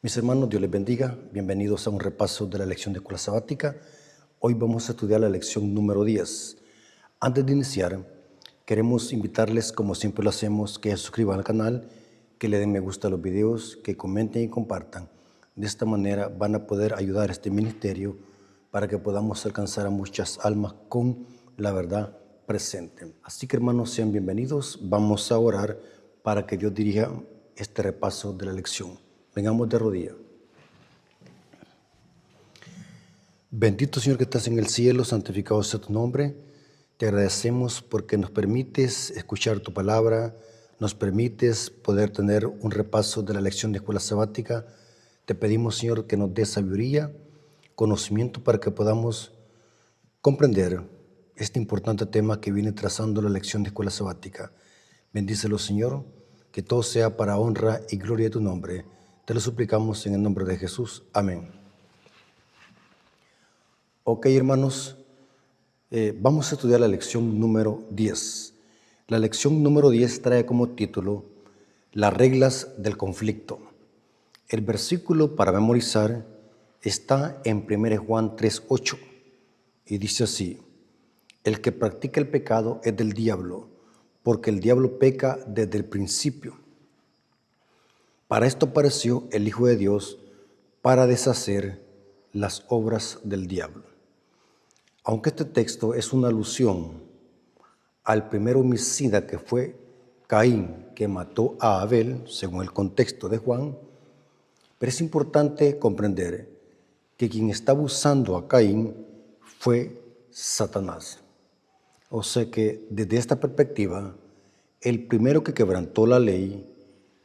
Mis hermanos, Dios les bendiga. Bienvenidos a un repaso de la lección de escuela sabática. Hoy vamos a estudiar la lección número 10. Antes de iniciar, queremos invitarles, como siempre lo hacemos, que se suscriban al canal, que le den me gusta a los videos, que comenten y compartan. De esta manera van a poder ayudar a este ministerio para que podamos alcanzar a muchas almas con la verdad presente. Así que, hermanos, sean bienvenidos. Vamos a orar para que Dios dirija este repaso de la lección. Vengamos de rodillas. Bendito Señor que estás en el cielo, santificado sea tu nombre. Te agradecemos porque nos permites escuchar tu palabra, nos permites poder tener un repaso de la lección de escuela sabática. Te pedimos, Señor, que nos dé sabiduría, conocimiento para que podamos comprender este importante tema que viene trazando la lección de escuela sabática. Bendícelo, Señor, que todo sea para honra y gloria de tu nombre. Te lo suplicamos en el nombre de Jesús. Amén. Ok, hermanos, vamos a estudiar la lección número 10. La lección número 10 trae como título Las reglas del conflicto. El versículo para memorizar está en 1 Juan 3:8 y dice así: El que practica el pecado es del diablo, porque el diablo peca desde el principio. Para esto apareció el Hijo de Dios, para deshacer las obras del diablo. Aunque este texto es una alusión al primer homicida que fue Caín, que mató a Abel, según el contexto de Juan, pero es importante comprender que quien está abusando a Caín fue Satanás. O sea que desde esta perspectiva, el primero que quebrantó la ley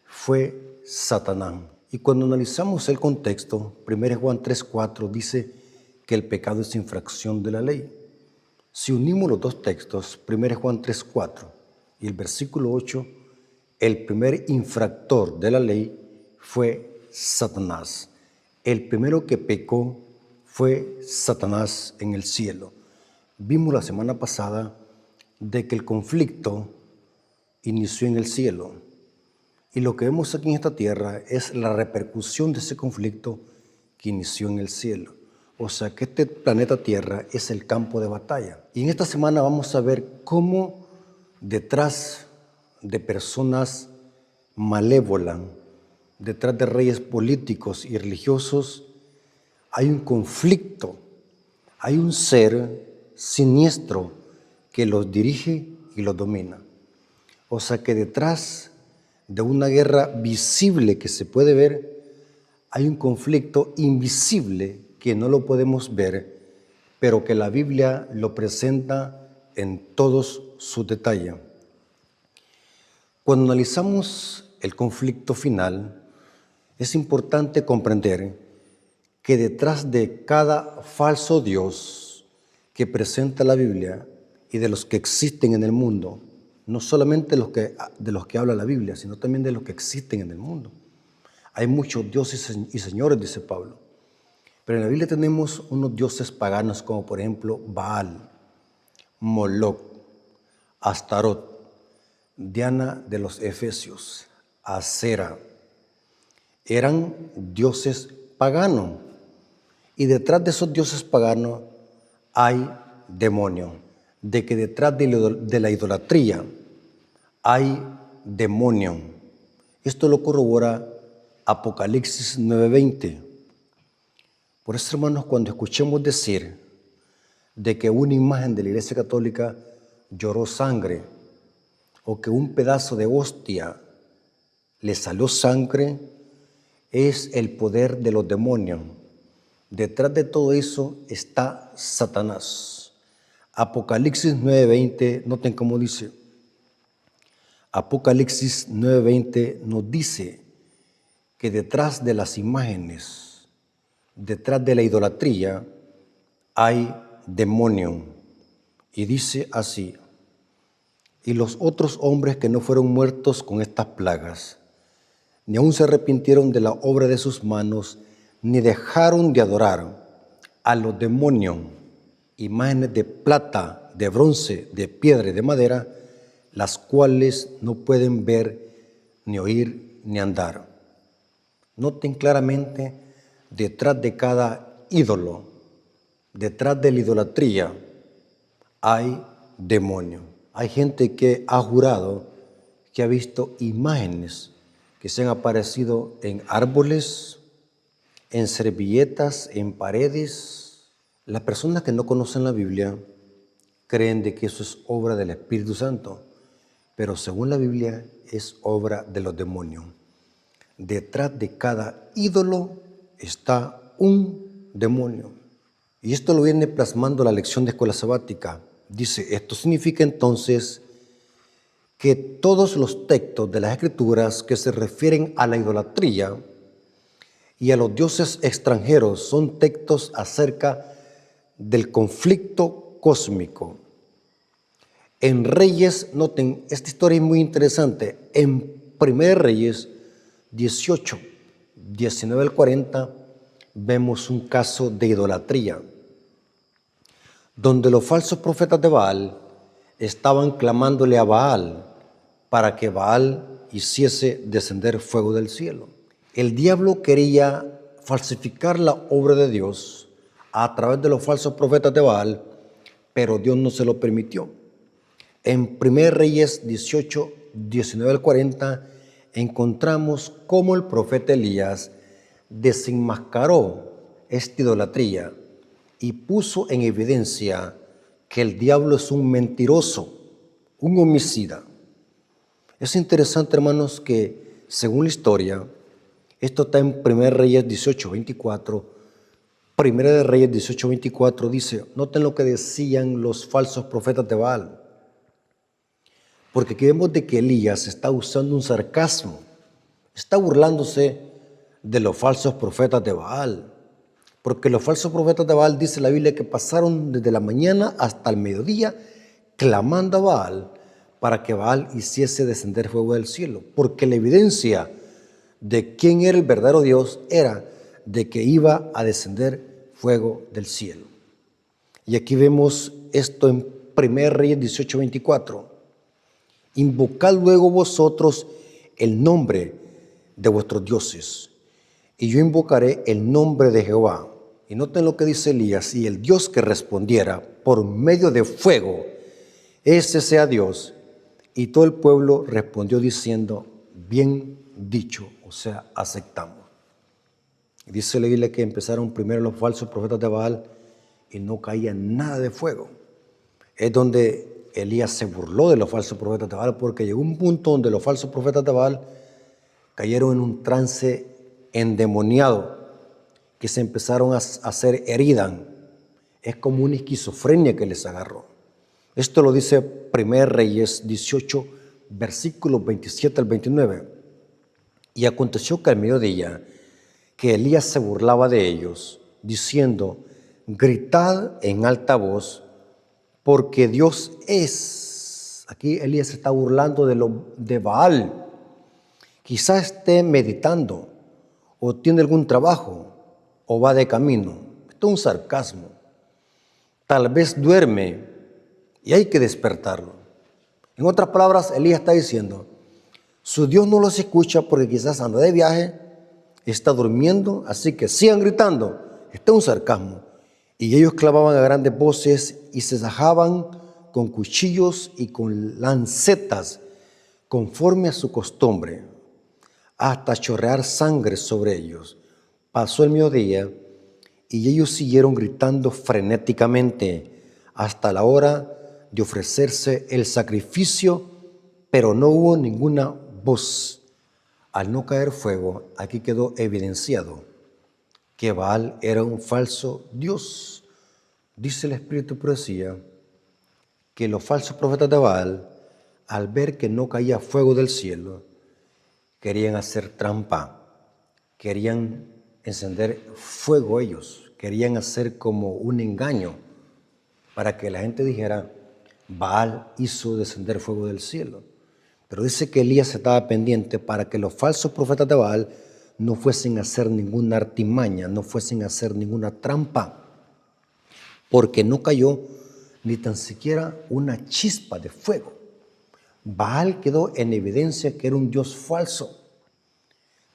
fue Satanás. Y cuando analizamos el contexto, 1 Juan 3:4 dice que el pecado es infracción de la ley. Si unimos los dos textos, 1 Juan 3:4 y el versículo 8, el primer infractor de la ley fue Satanás. El primero que pecó fue Satanás en el cielo. Vimos la semana pasada de que el conflicto inició en el cielo. Y lo que vemos aquí en esta tierra es la repercusión de ese conflicto que inició en el cielo. O sea que este planeta Tierra es el campo de batalla. Y en esta semana vamos a ver cómo detrás de personas malévolas, detrás de reyes políticos y religiosos, hay un conflicto, hay un ser siniestro que los dirige y los domina. O sea que detrás de una guerra visible que se puede ver, hay un conflicto invisible que no lo podemos ver, pero que la Biblia lo presenta en todos sus detalles. Cuando analizamos el conflicto final, es importante comprender que detrás de cada falso Dios que presenta la Biblia y de los que existen en el mundo, no solamente de los que habla la Biblia, sino también de los que existen en el mundo. Hay muchos dioses y señores, dice Pablo. Pero en la Biblia tenemos unos dioses paganos como por ejemplo Baal, Moloc, Astarot, Diana de los Efesios, Acera. Eran dioses paganos. Y detrás de esos dioses paganos hay demonios. De que detrás de la idolatría hay demonio. Esto lo corrobora Apocalipsis 9:20. Por eso, hermanos, cuando escuchemos decir de que una imagen de la Iglesia Católica lloró sangre o que un pedazo de hostia le salió sangre, es el poder de los demonios. Detrás de todo eso está Satanás. Apocalipsis 9:20, noten cómo dice. Apocalipsis 9:20 nos dice que detrás de las imágenes, detrás de la idolatría, hay demonio. Y dice así: y los otros hombres que no fueron muertos con estas plagas, ni aun se arrepintieron de la obra de sus manos, ni dejaron de adorar a los demonios, imágenes de plata, de bronce, de piedra y de madera, las cuales no pueden ver, ni oír, ni andar. Noten claramente, detrás de cada ídolo, detrás de la idolatría, hay demonio. Hay gente que ha jurado que ha visto imágenes que se han aparecido en árboles, en servilletas, en paredes. Las personas que no conocen la Biblia creen de que eso es obra del Espíritu Santo, pero según la Biblia es obra de los demonios. Detrás de cada ídolo está un demonio. Y esto lo viene plasmando la lección de escuela sabática. Dice, esto significa entonces que todos los textos de las Escrituras que se refieren a la idolatría y a los dioses extranjeros son textos acerca del conflicto cósmico. En Reyes, noten, esta historia es muy interesante. En 1 Reyes 18, 19 al 40, vemos un caso de idolatría, donde los falsos profetas de Baal estaban clamándole a Baal para que Baal hiciese descender fuego del cielo. El diablo quería falsificar la obra de Dios a través de los falsos profetas de Baal, pero Dios no se lo permitió. En 1 Reyes 18, 19 al 40, encontramos cómo el profeta Elías desenmascaró esta idolatría y puso en evidencia que el diablo es un mentiroso, un homicida. Es interesante, hermanos, que según la historia, esto está en 1 Reyes 18, 24. 1 de Reyes 18, 24 dice, noten lo que decían los falsos profetas de Baal. Porque aquí vemos de que Elías está usando un sarcasmo, está burlándose de los falsos profetas de Baal. Porque los falsos profetas de Baal, dice la Biblia, que pasaron desde la mañana hasta el mediodía clamando a Baal para que Baal hiciese descender fuego del cielo. Porque la evidencia de quién era el verdadero Dios era de que iba a descender fuego del cielo. Y aquí vemos esto en 1 Reyes 18, 24. Invocad luego vosotros el nombre de vuestros dioses, y yo invocaré el nombre de Jehová. Y noten lo que dice Elías, y el Dios que respondiera por medio de fuego, ese sea Dios. Y todo el pueblo respondió diciendo, bien dicho, o sea, aceptamos. Y dice la Biblia que empezaron primero los falsos profetas de Baal y no caía nada de fuego. Es donde Elías se burló de los falsos profetas de Baal, porque llegó un punto donde los falsos profetas de Baal cayeron en un trance endemoniado, que se empezaron a hacer heridas. Es como una esquizofrenia que les agarró. Esto lo dice 1 Reyes 18, versículos 27 al 29. Y aconteció que al mediodía, que Elías se burlaba de ellos, diciendo, gritad en alta voz, porque Dios es. Aquí Elías se está burlando de Baal. Quizás esté meditando, o tiene algún trabajo, o va de camino. Esto es un sarcasmo. Tal vez duerme y hay que despertarlo. En otras palabras, Elías está diciendo, su Dios no los escucha porque quizás anda de viaje, está durmiendo, así que sigan gritando. Esto es un sarcasmo. Y ellos clamaban a grandes voces y se sajaban con cuchillos y con lancetas, conforme a su costumbre, hasta chorrear sangre sobre ellos. Pasó el mediodía y ellos siguieron gritando frenéticamente hasta la hora de ofrecerse el sacrificio, pero no hubo ninguna voz. Al no caer fuego, aquí quedó evidenciado que Baal era un falso dios. Dice el Espíritu de Profecía que los falsos profetas de Baal, al ver que no caía fuego del cielo, querían hacer trampa, querían encender fuego ellos, querían hacer como un engaño para que la gente dijera, Baal hizo descender fuego del cielo. Pero dice que Elías estaba pendiente para que los falsos profetas de Baal no fuesen a hacer ninguna artimaña, no fuesen a hacer ninguna trampa, porque no cayó ni tan siquiera una chispa de fuego. Baal quedó en evidencia que era un dios falso.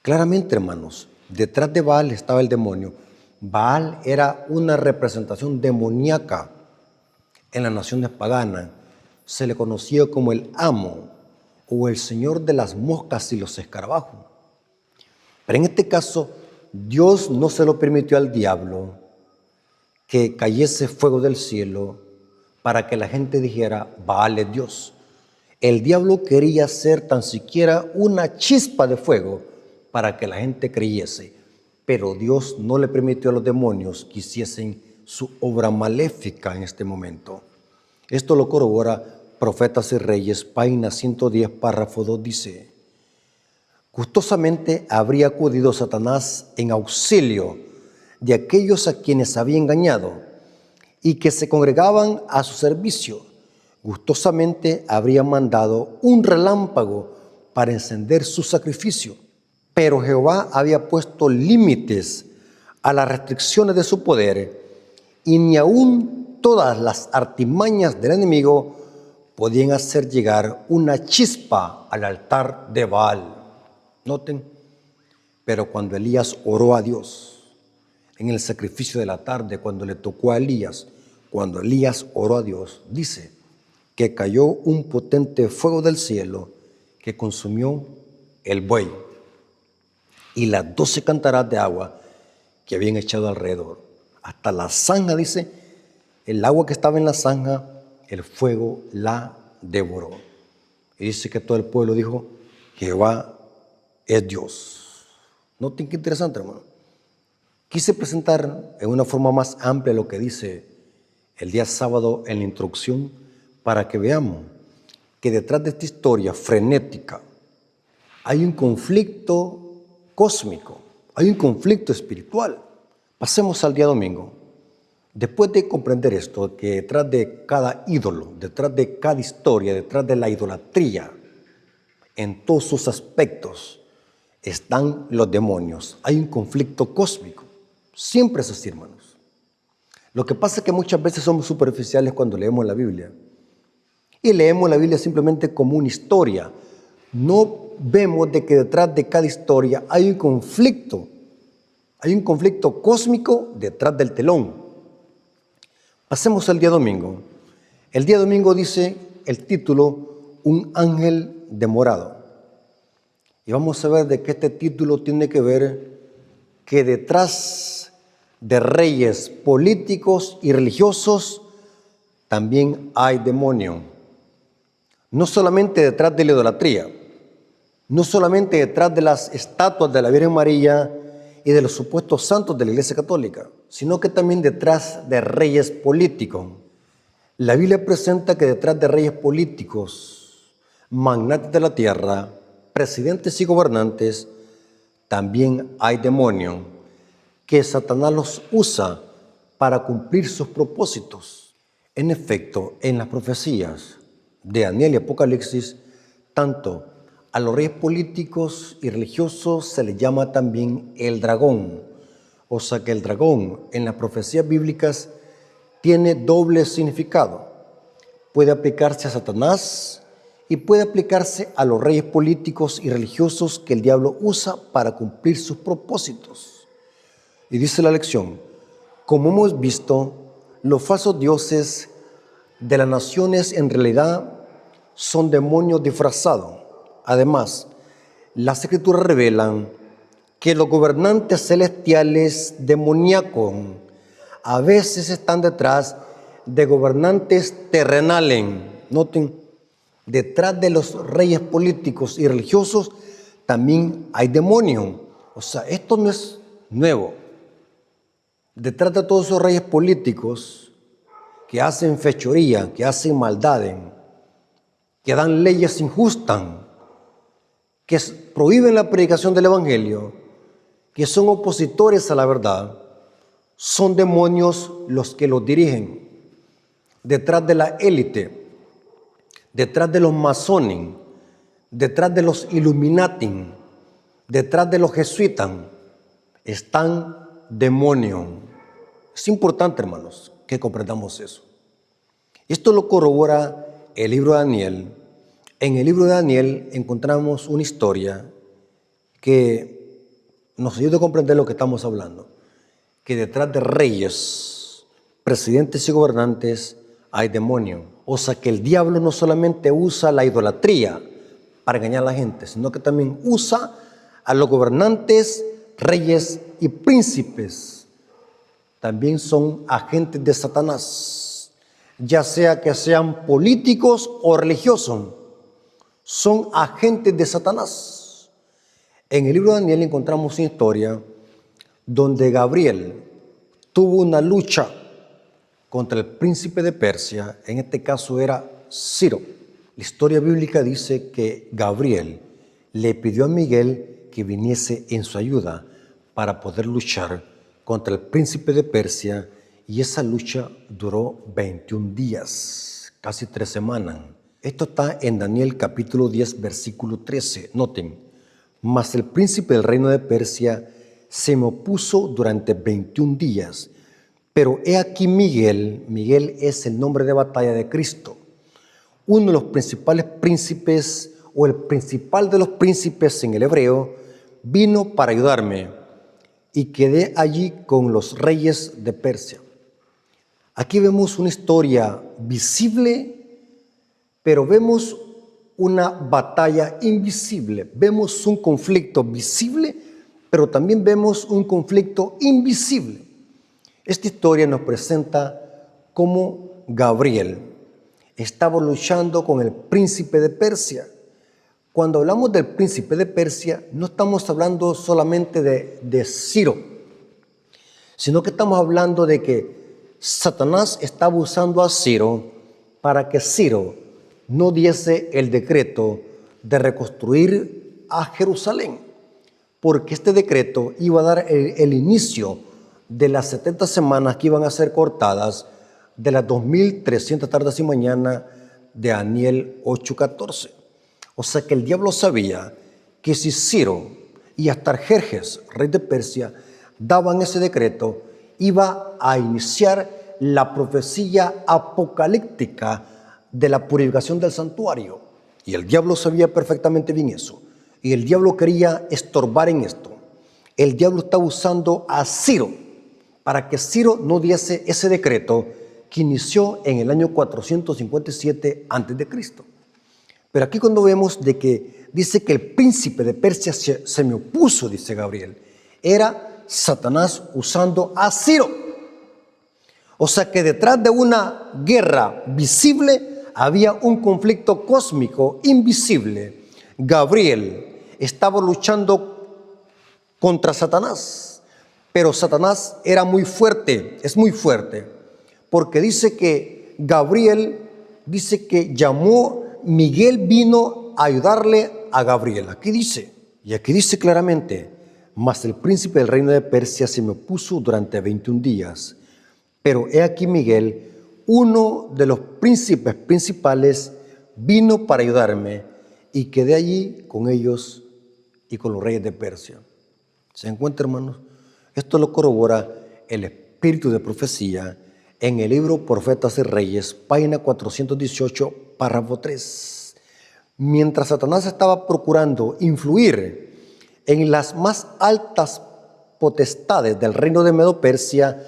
Claramente, hermanos, Detrás de Baal estaba el demonio. Baal era una representación demoníaca en las naciones paganas. Se le conocía como el amo o el señor de las moscas y los escarabajos. Pero en este caso, Dios no se lo permitió al diablo que cayese fuego del cielo para que la gente dijera, Baal es Dios. El diablo quería hacer tan siquiera una chispa de fuego para que la gente creyese, pero Dios no le permitió a los demonios que hiciesen su obra maléfica en este momento. Esto lo corrobora Profetas y Reyes, página 110, párrafo 2, dice: gustosamente habría acudido Satanás en auxilio de aquellos a quienes había engañado y que se congregaban a su servicio. Gustosamente habría mandado un relámpago para encender su sacrificio. Pero Jehová había puesto límites a las restricciones de su poder, y ni aun todas las artimañas del enemigo podían hacer llegar una chispa al altar de Baal. Noten, pero cuando Elías oró a Dios en el sacrificio de la tarde, cuando le tocó a Elías, cuando Elías oró a Dios, dice que cayó un potente fuego del cielo que consumió el buey y las 12 cantaras de agua que habían echado alrededor. Hasta la zanja, dice, el agua que estaba en la zanja, el fuego la devoró. Y dice que todo el pueblo dijo, Jehová es Dios. Noten qué interesante, hermano. Quise presentar en una forma más amplia lo que dice el día sábado en la introducción, para que veamos que detrás de esta historia frenética hay un conflicto cósmico, hay un conflicto espiritual. Pasemos al día domingo. Después de comprender esto, que detrás de cada ídolo, detrás de cada historia, detrás de la idolatría, en todos sus aspectos, están los demonios. Hay un conflicto cósmico. Siempre es así, hermanos. Lo que pasa es que muchas veces somos superficiales cuando leemos la Biblia. Y leemos la Biblia simplemente como una historia. No vemos de que detrás de cada historia hay un conflicto. Hay un conflicto cósmico detrás del telón. Pasemos al día domingo. El día domingo dice el título, Un ángel demorado. Y vamos a ver de qué este título tiene que ver que detrás de reyes políticos y religiosos también hay demonio. No solamente detrás de la idolatría, no solamente detrás de las estatuas de la Virgen María y de los supuestos santos de la Iglesia Católica, sino que también detrás de reyes políticos. La Biblia presenta que detrás de reyes políticos, magnates de la tierra, presidentes y gobernantes, también hay demonios que Satanás los usa para cumplir sus propósitos. En efecto, en las profecías de Daniel y Apocalipsis, tanto a los reyes políticos y religiosos se les llama también el dragón. O sea que el dragón en las profecías bíblicas tiene doble significado. Puede aplicarse a Satanás y puede aplicarse a los reyes políticos y religiosos que el diablo usa para cumplir sus propósitos. Y dice la lección, como hemos visto, los falsos dioses de las naciones en realidad son demonios disfrazados. Además, las escrituras revelan que los gobernantes celestiales demoníacos a veces están detrás de gobernantes terrenales. Noten, detrás de los reyes políticos y religiosos también hay demonios. O sea, esto no es nuevo. Detrás de todos esos reyes políticos que hacen fechoría, que hacen maldades, que dan leyes injustas, que prohíben la predicación del Evangelio, que son opositores a la verdad, son demonios los que los dirigen. Detrás de la élite, detrás de los masones, detrás de los Illuminati, detrás de los jesuitas, están demonios. Es importante, hermanos, que comprendamos eso. Esto lo corrobora el libro de Daniel. En el libro de Daniel encontramos una historia que nos ayude a comprender lo que estamos hablando. Que detrás de reyes, presidentes y gobernantes hay demonio. O sea que el diablo no solamente usa la idolatría para engañar a la gente, sino que también usa a los gobernantes, reyes y príncipes. También son agentes de Satanás, ya sea que sean políticos o religiosos, son agentes de Satanás. En el libro de Daniel encontramos una historia donde Gabriel tuvo una lucha contra el príncipe de Persia, en este caso era Ciro. La historia bíblica dice que Gabriel le pidió a Miguel que viniese en su ayuda para poder luchar contra el príncipe de Persia, y esa lucha duró 21 días, casi 3 semanas. Esto está en Daniel capítulo 10, versículo 13. Noten, mas el príncipe del reino de Persia se me opuso durante 21 días, pero he aquí Miguel es el nombre de batalla de Cristo, uno de los principales príncipes o el principal de los príncipes en el hebreo, vino para ayudarme y quedé allí con los reyes de Persia. Aquí vemos una historia visible, pero vemos una batalla invisible. Vemos un conflicto visible, pero también vemos un conflicto invisible. Esta historia nos presenta cómo Gabriel estaba luchando con el príncipe de Persia. Cuando hablamos del príncipe de Persia, no estamos hablando solamente de Ciro, sino que estamos hablando de que Satanás estaba usando a Ciro para que Ciro no diese el decreto de reconstruir a Jerusalén, porque este decreto iba a dar el inicio de las 70 semanas que iban a ser cortadas de las 2300 tardes y mañanas de Daniel 8:14. O sea que el diablo sabía que si Ciro y Artajerjes, rey de Persia, daban ese decreto, iba a iniciar la profecía apocalíptica de la purificación del santuario. Y el diablo sabía perfectamente bien eso. Y el diablo quería estorbar en esto. El diablo estaba usando a Ciro para que Ciro no diese ese decreto que inició en el año 457 a.C. Pero aquí cuando vemos de que dice que el príncipe de Persia se me opuso, dice Gabriel, era Satanás usando a Ciro. O sea que detrás de una guerra visible había un conflicto cósmico invisible. Gabriel estaba luchando contra Satanás, pero Satanás era muy fuerte, es muy fuerte, porque dice que Gabriel, dice que Miguel vino a ayudarle a Gabriel. Aquí dice, y aquí dice claramente, mas el príncipe del reino de Persia se me opuso durante 21 días. Pero he aquí Miguel, uno de los príncipes principales, vino para ayudarme y quedé allí con ellos y con los reyes de Persia. ¿Se encuentra, hermanos? Esto lo corrobora el espíritu de profecía en el libro Profetas y Reyes, página 418, párrafo 3. Mientras Satanás estaba procurando influir en las más altas potestades del reino de Medo-Persia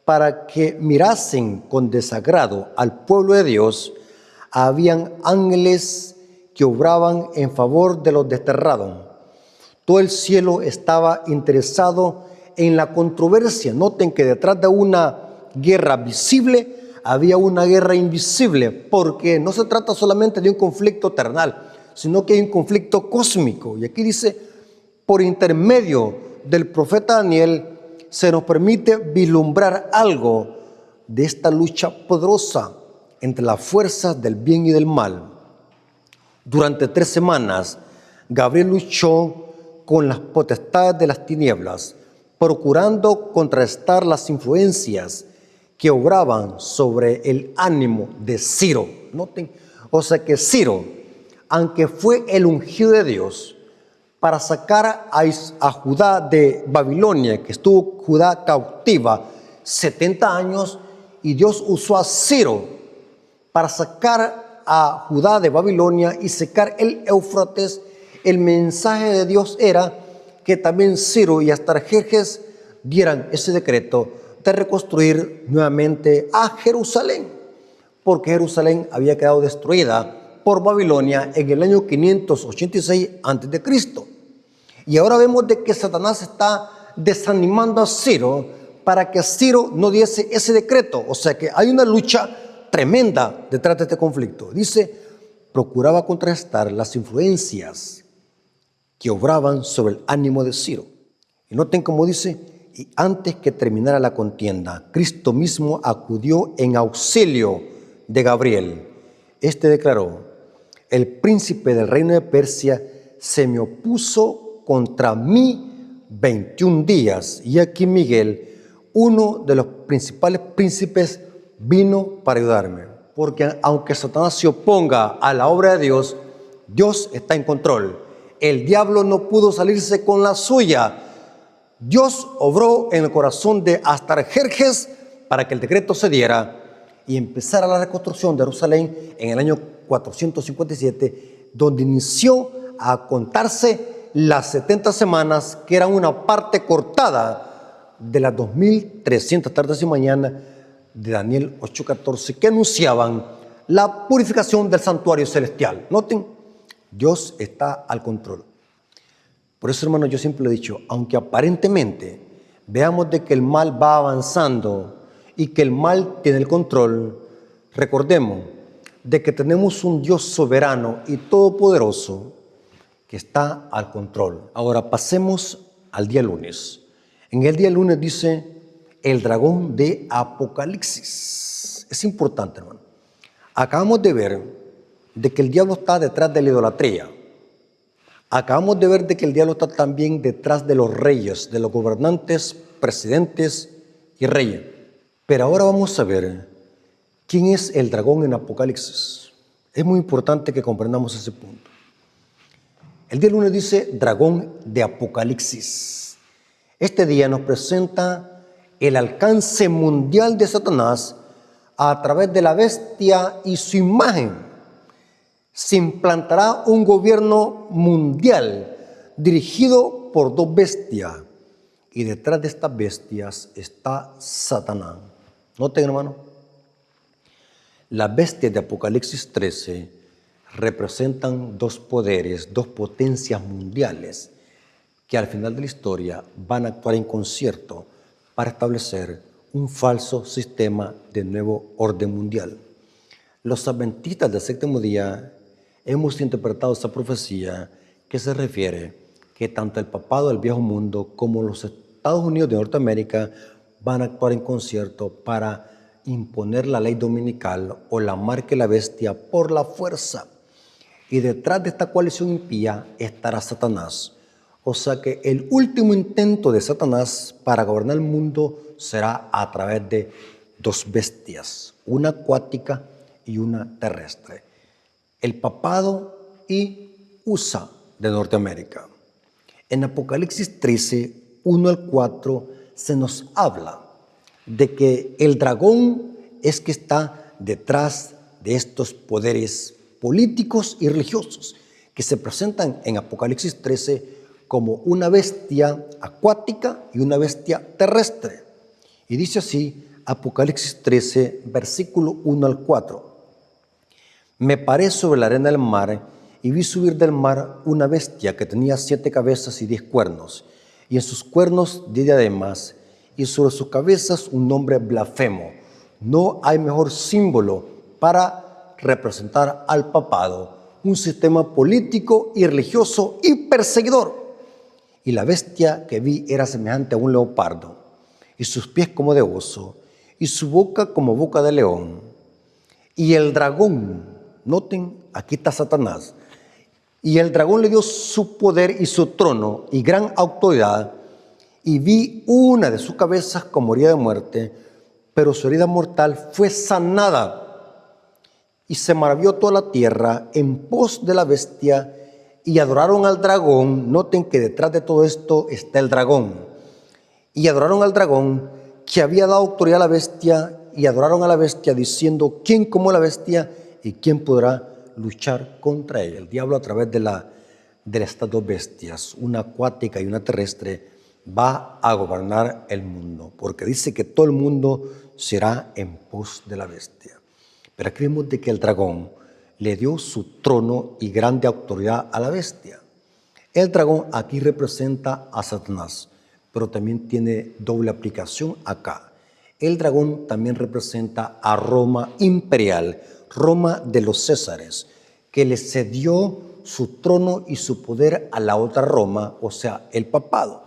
para que mirasen con desagrado al pueblo de Dios, habían ángeles que obraban en favor de los desterrados. Todo el cielo estaba interesado en la controversia. Noten que detrás de una guerra visible había una guerra invisible, porque no se trata solamente de un conflicto terrenal, sino que hay un conflicto cósmico. Y aquí dice, por intermedio del profeta Daniel, se nos permite vislumbrar algo de esta lucha poderosa entre las fuerzas del bien y del mal. Durante 3 semanas, Gabriel luchó con las potestades de las tinieblas, procurando contrarrestar las influencias que obraban sobre el ánimo de Ciro. Noten, o sea que Ciro, aunque fue el ungido de Dios para sacar a Judá de Babilonia, que estuvo Judá cautiva 70 años, y Dios usó a Ciro para sacar a Judá de Babilonia y secar el Éufrates, el mensaje de Dios era que también Ciro y Astarjerjes dieran ese decreto de reconstruir nuevamente a Jerusalén, porque Jerusalén había quedado destruida por Babilonia en el año 586 a.C. Y ahora vemos de que Satanás está desanimando a Ciro para que Ciro no diese ese decreto. O sea que hay una lucha tremenda detrás de este conflicto. Dice, procuraba contrarrestar las influencias que obraban sobre el ánimo de Ciro. Y noten cómo dice, y antes que terminara la contienda, Cristo mismo acudió en auxilio de Gabriel. Este declaró, el príncipe del reino de Persia se me opuso contra mí 21 días. Y aquí Miguel, uno de los principales príncipes, vino para ayudarme. Porque aunque Satanás se oponga a la obra de Dios, Dios está en control. El diablo no pudo salirse con la suya. Dios obró en el corazón de Astarjerjes para que el decreto se diera y empezara la reconstrucción de Jerusalén en el año 457, donde inició a contarse las 70 semanas, que eran una parte cortada de las 2300 tardes y mañanas de Daniel 8:14, que anunciaban la purificación del santuario celestial. Noten, Dios está al control. Por eso, hermanos, yo siempre le he dicho, aunque aparentemente veamos de que el mal va avanzando y que el mal tiene el control, recordemos de que tenemos un Dios soberano y todopoderoso que está al control. Ahora pasemos al día lunes. En el día lunes dice el dragón de Apocalipsis. Es importante, hermano. Acabamos de ver de que el diablo está detrás de la idolatría. Acabamos de ver de que el diablo está también detrás de los reyes, de los gobernantes, presidentes y reyes. Pero ahora vamos a ver quién es el dragón en Apocalipsis. Es muy importante que comprendamos ese punto. El día lunes dice dragón de Apocalipsis. Este día nos presenta el alcance mundial de Satanás a través de la bestia y su imagen. Se implantará un gobierno mundial dirigido por dos bestias. Y detrás de estas bestias está Satanás. Noten, hermano, las bestias de Apocalipsis 13 representan dos poderes, dos potencias mundiales que al final de la historia van a actuar en concierto para establecer un falso sistema de nuevo orden mundial. Los adventistas del séptimo día hemos interpretado esta profecía que se refiere que tanto el papado del viejo mundo como los Estados Unidos de Norteamérica van a actuar en concierto para imponer la ley dominical o la marca de la bestia por la fuerza. Y detrás de esta coalición impía estará Satanás. O sea que el último intento de Satanás para gobernar el mundo será a través de dos bestias, una acuática y una terrestre. El papado y USA de Norteamérica. En Apocalipsis 13, 1 al 4, se nos habla de que el dragón es que está detrás de estos poderes políticos y religiosos que se presentan en Apocalipsis 13 como una bestia acuática y una bestia terrestre. Y dice así, Apocalipsis 13, versículo 1 al 4. Me paré sobre la arena del mar y vi subir del mar una bestia que tenía 7 cabezas y 10 cuernos, y en sus cuernos 10 diademas, y sobre sus cabezas un nombre blasfemo. No hay mejor símbolo para representar al papado, un sistema político y religioso y perseguidor. Y la bestia que vi era semejante a un leopardo, y sus pies como de oso, y su boca como boca de león. Y el dragón, noten, aquí está Satanás, y el dragón le dio su poder y su trono y gran autoridad, y vi una de sus cabezas como herida de muerte, pero su herida mortal fue sanada. Y se maravilló toda la tierra en pos de la bestia, y adoraron al dragón. Noten que detrás de todo esto está el dragón. Y adoraron al dragón que había dado autoridad a la bestia, y adoraron a la bestia diciendo, ¿quién como la bestia y quién podrá luchar contra ella? El diablo a través de la de estas dos bestias, una acuática y una terrestre, va a gobernar el mundo, porque dice que todo el mundo será en pos de la bestia. Pero aquí vemos de que el dragón le dio su trono y grande autoridad a la bestia. El dragón aquí representa a Satanás, pero también tiene doble aplicación acá. El dragón también representa a Roma imperial, Roma de los Césares, que le cedió su trono y su poder a la otra Roma, o sea, el papado.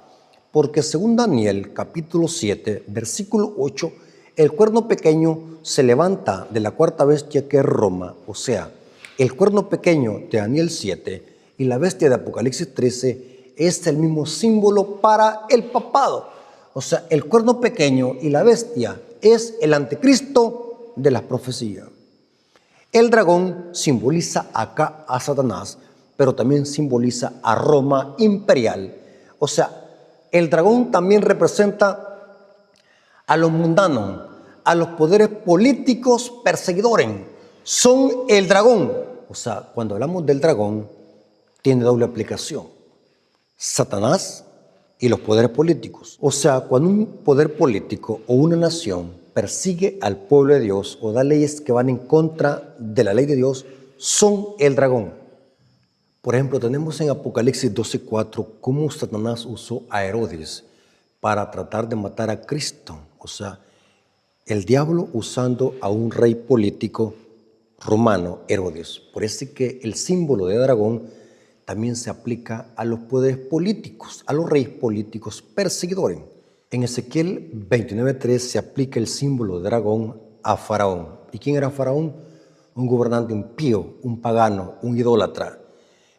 Porque según Daniel capítulo 7, versículo 8, el cuerno pequeño se levanta de la cuarta bestia que es Roma, o sea, el cuerno pequeño de Daniel 7 y la bestia de Apocalipsis 13 es el mismo símbolo para el papado. O sea, el cuerno pequeño y la bestia es el anticristo de las profecías. El dragón simboliza acá a Satanás, pero también simboliza a Roma imperial. O sea, el dragón también representa a los mundanos, a los poderes políticos perseguidores. Son el dragón. O sea, cuando hablamos del dragón, tiene doble aplicación. Satanás y los poderes políticos. O sea, cuando un poder político o una nación persigue al pueblo de Dios o da leyes que van en contra de la ley de Dios, son el dragón. Por ejemplo, tenemos en Apocalipsis 12:4 cómo Satanás usó a Herodes para tratar de matar a Cristo. O sea, el diablo usando a un rey político romano, Herodes. Por eso es que el símbolo de dragón también se aplica a los poderes políticos, a los reyes políticos perseguidores. En Ezequiel 29:3 se aplica el símbolo de dragón a Faraón. ¿Y quién era Faraón? Un gobernante impío, un pagano, un idólatra.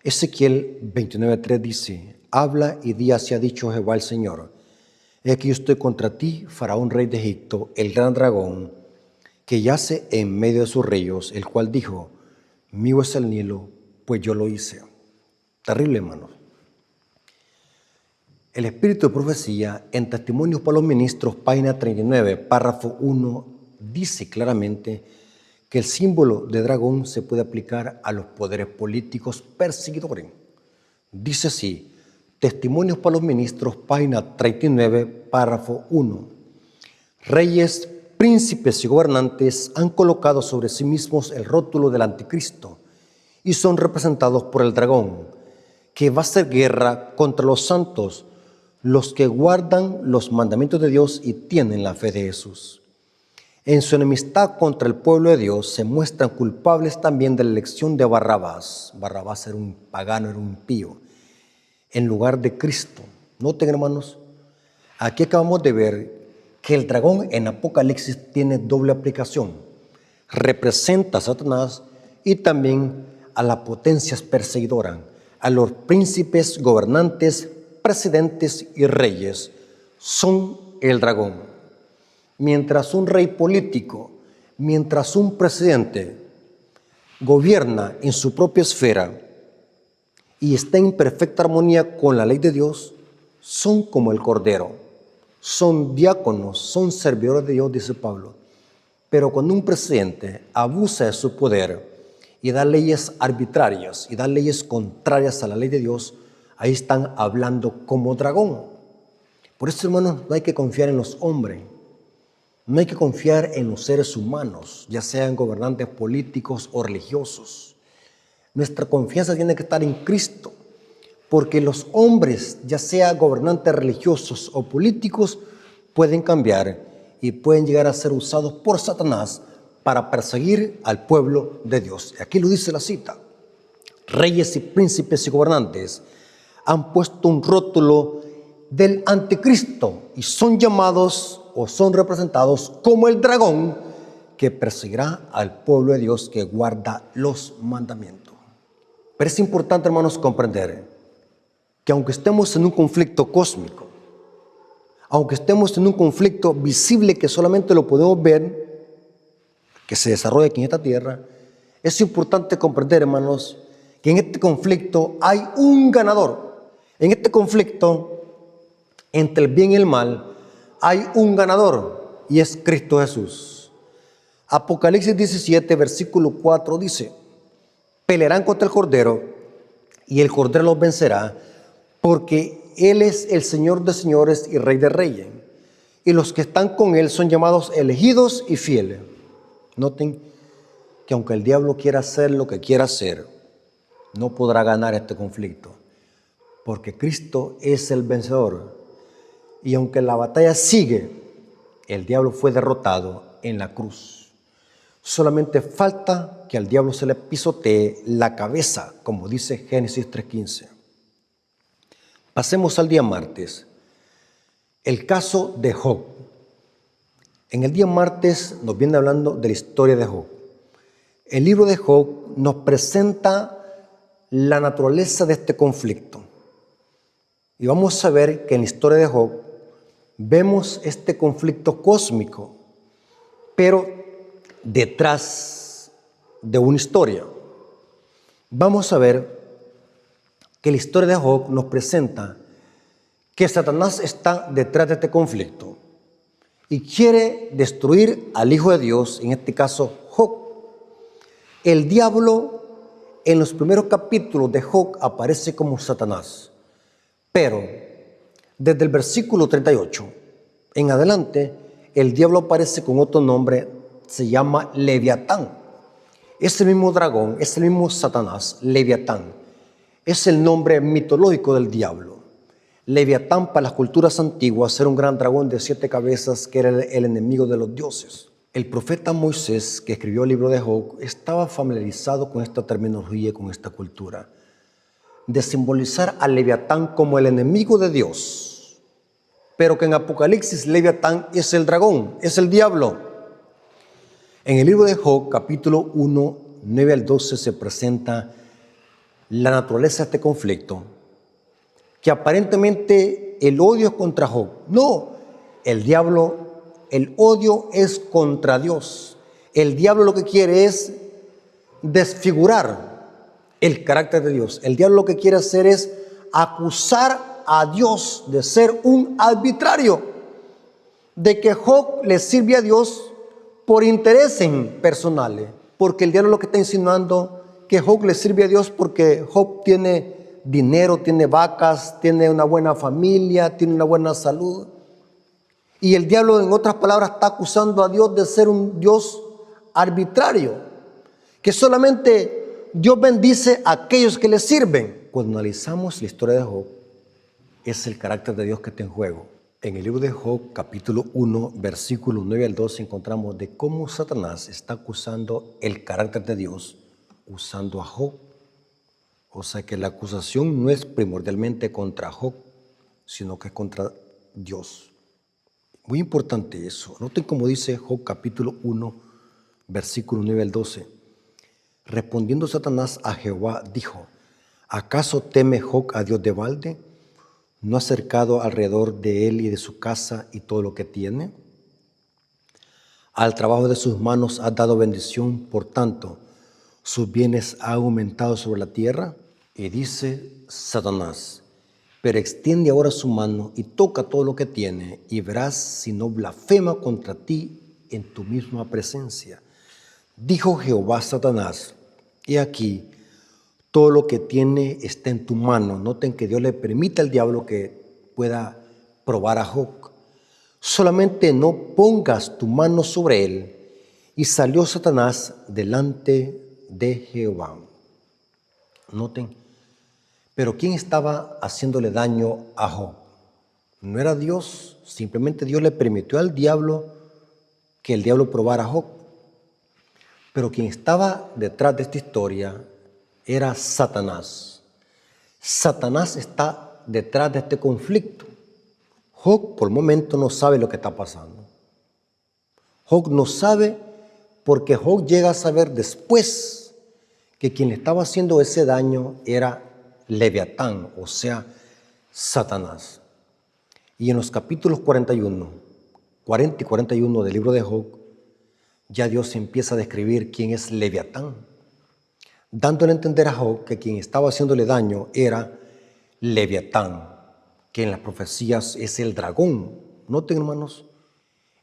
Ezequiel 29:3 dice: habla y di así ha dicho Jehová el Señor. He aquí yo estoy contra ti, Faraón, rey de Egipto, el gran dragón, que yace en medio de sus ríos, el cual dijo: mío es el Nilo, pues yo lo hice. Terrible, hermano. El espíritu de profecía en Testimonios para los Ministros, página 39, párrafo 1, dice claramente que el símbolo de dragón se puede aplicar a los poderes políticos perseguidores. Dice así, Testimonios para los Ministros, página 39, párrafo 1. Reyes, príncipes y gobernantes han colocado sobre sí mismos el rótulo del anticristo y son representados por el dragón, que va a hacer guerra contra los santos, los que guardan los mandamientos de Dios y tienen la fe de Jesús. En su enemistad contra el pueblo de Dios se muestran culpables también de la elección de Barrabás. Barrabás era un pagano, era un impío, en lugar de Cristo. Noten, hermanos, aquí acabamos de ver que el dragón en Apocalipsis tiene doble aplicación. Representa a Satanás y también a las potencias perseguidoras, a los príncipes, gobernantes, presidentes y reyes. Son el dragón. Mientras un rey político, mientras un presidente gobierna en su propia esfera y está en perfecta armonía con la ley de Dios, son como el cordero, son diáconos, son servidores de Dios, dice Pablo. Pero cuando un presidente abusa de su poder y da leyes arbitrarias y da leyes contrarias a la ley de Dios, ahí están hablando como dragón. Por eso, hermanos, no hay que confiar en los hombres. No hay que confiar en los seres humanos, ya sean gobernantes políticos o religiosos. Nuestra confianza tiene que estar en Cristo, porque los hombres, ya sean gobernantes religiosos o políticos, pueden cambiar y pueden llegar a ser usados por Satanás para perseguir al pueblo de Dios. Aquí lo dice la cita. Reyes y príncipes y gobernantes han puesto un rótulo del anticristo y son llamados o son representados como el dragón que perseguirá al pueblo de Dios que guarda los mandamientos. Pero es importante, hermanos, comprender que aunque estemos en un conflicto cósmico, aunque estemos en un conflicto visible que solamente lo podemos ver, que se desarrolla aquí en esta tierra, es importante comprender, hermanos, que en este conflicto hay un ganador. En este conflicto entre el bien y el mal hay un ganador y es Cristo Jesús. Apocalipsis 17, versículo 4 dice: pelearán contra el Cordero y el Cordero los vencerá, porque Él es el Señor de señores y Rey de reyes, y los que están con Él son llamados elegidos y fieles. Noten que aunque el diablo quiera hacer lo que quiera hacer, no podrá ganar este conflicto, porque Cristo es el vencedor. Y aunque la batalla sigue, el diablo fue derrotado en la cruz. Solamente falta que al diablo se le pisotee la cabeza, como dice Génesis 3:15. Pasemos al día martes. El caso de Job. En el día martes nos viene hablando de la historia de Job. El libro de Job nos presenta la naturaleza de este conflicto. Y vamos a ver que en la historia de Job vemos este conflicto cósmico, pero detrás de una historia. Vamos a ver que la historia de Job nos presenta que Satanás está detrás de este conflicto y quiere destruir al Hijo de Dios, en este caso Job. El diablo en los primeros capítulos de Job aparece como Satanás, pero desde el versículo 38 en adelante, el diablo aparece con otro nombre, se llama Leviatán. Ese mismo dragón, ese mismo Satanás, Leviatán, es el nombre mitológico del diablo. Leviatán para las culturas antiguas era un gran dragón de 7 cabezas que era el enemigo de los dioses. El profeta Moisés, que escribió el libro de Job, estaba familiarizado con esta terminología y con esta cultura, de simbolizar al Leviatán como el enemigo de Dios, pero que en Apocalipsis Leviatán es el dragón, es el diablo. En el libro de Job, capítulo 1, 9 al 12, se presenta la naturaleza de este conflicto, que aparentemente el odio es contra Job. No, el diablo, el odio es contra Dios. El diablo lo que quiere es desfigurar el carácter de Dios. El diablo lo que quiere hacer es acusar a Dios de ser un arbitrario, de que Job le sirve a Dios por intereses personales, porque el diablo lo que está insinuando que Job le sirve a Dios porque Job tiene dinero, tiene vacas, tiene una buena familia, tiene una buena salud. Y el diablo, en otras palabras, está acusando a Dios de ser un Dios arbitrario, que solamente Dios bendice a aquellos que le sirven. Cuando analizamos la historia de Job, es el carácter de Dios que está en juego. En el libro de Job, capítulo 1, versículo 9 al 12, encontramos de cómo Satanás está acusando el carácter de Dios usando a Job. O sea que la acusación no es primordialmente contra Job, sino que es contra Dios. Muy importante eso. Noten cómo dice Job capítulo 1, versículo 9 al 12. Respondiendo Satanás a Jehová, dijo: ¿acaso teme Job a Dios de balde? ¿No ha cercado alrededor de él y de su casa y todo lo que tiene? Al trabajo de sus manos ha dado bendición, por tanto, sus bienes han aumentado sobre la tierra. Y dice Satanás: pero extiende ahora su mano y toca todo lo que tiene, y verás si no blasfema contra ti en tu misma presencia. Dijo Jehová a Satanás: he aquí, todo lo que tiene está en tu mano. Noten que Dios le permite al diablo que pueda probar a Job. Solamente no pongas tu mano sobre él. Y salió Satanás delante de Jehová. Noten, pero ¿quién estaba haciéndole daño a Job? No era Dios, simplemente Dios le permitió al diablo que el diablo probara a Job. Pero quien estaba detrás de esta historia era Satanás. Satanás está detrás de este conflicto. Job por el momento no sabe lo que está pasando. Job no sabe porque Job llega a saber después que quien le estaba haciendo ese daño era Leviatán, o sea, Satanás. Y en los capítulos 40 y 41 del libro de Job, ya Dios empieza a describir quién es Leviatán, dándole a entender a Job que quien estaba haciéndole daño era Leviatán, que en las profecías es el dragón. Noten, hermanos,